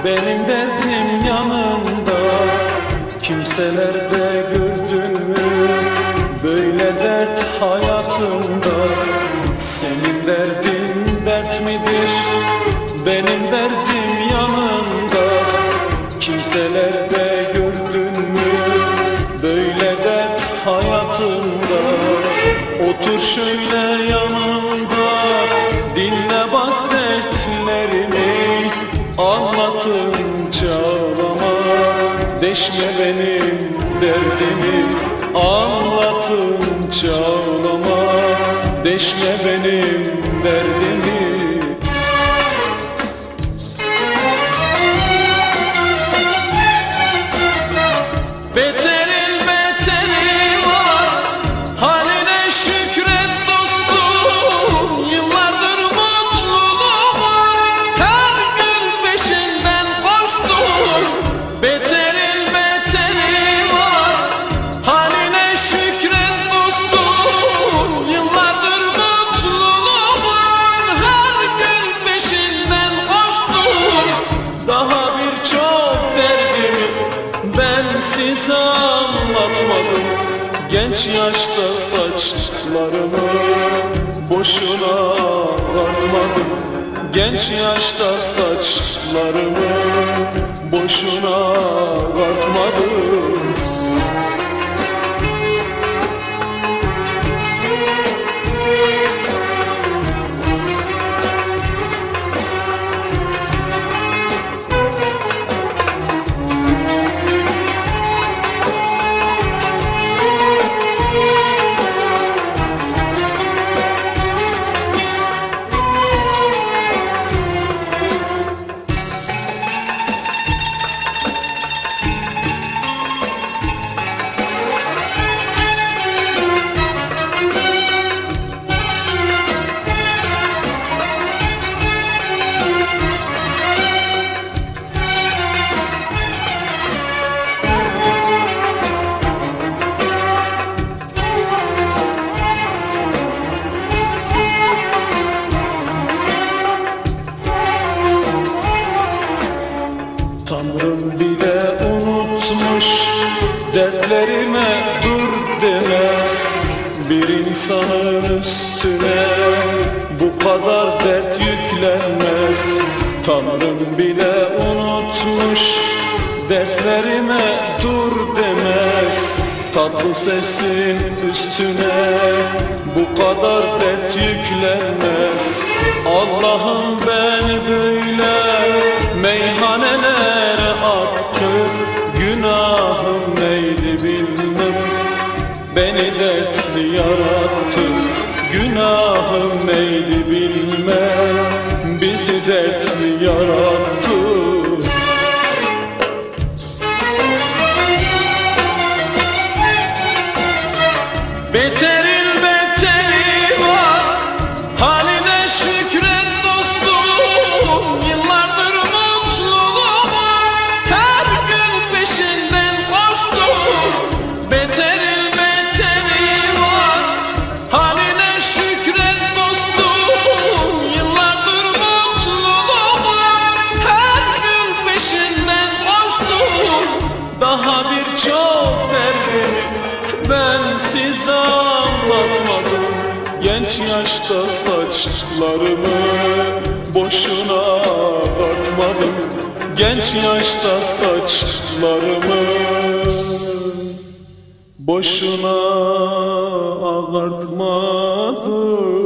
benim derdim yanımda. Kimselerde gördün mü böyle dert hayatımda? Senin derdin dert midir? Benim derdim yanımda. Kimselerde gördün mü böyle dert hayatımda? Otur şöyle yanımda, dinle bak dertlerimi. Anlatınca ağlama, deşme benim derdimi. Anlatınca ağlama, deşme benim derdimi. Beterin beteri var, haline şükret dostum. Yıllardır mutluluğumu her gün peşinden koştum. Beterin beteri var, haline şükret dostum. Yıllardır mutluluğumun her gün peşinden koştum. Daha birçok derdimi ben size anlatmadım. Genç yaşta saçlarımı boşuna ağartmadım. Genç yaşta saçlarımı boşuna ağartmadım. Tanrım bile unutmuş, dertlerime dur demez. Bir insanın üstüne bu kadar dert yüklenmez. Tanrım bile unutmuş, dertlerime dur demez. Tatlı sesin üstüne bu kadar dert yüklenmez. Allah'ım beni böyle meyhanelere attı. Günahım neydi bilmem, beni dertli yarattı. Günahım neydi bilmem, bizi dertli yarattı. Beterin beteri var, haline şükret dostum. Yıllardır mutluluğumu her gün peşinden koştum. Beterin beteri var, haline şükret dostum. Yıllardır mutluluğumu her gün peşinden koştum. Daha birçok derdimi ben size anlatmadım. Genç yaşta saçlarımı boşuna ağartmadım. Genç yaşta saçlarımı boşuna ağartmadım.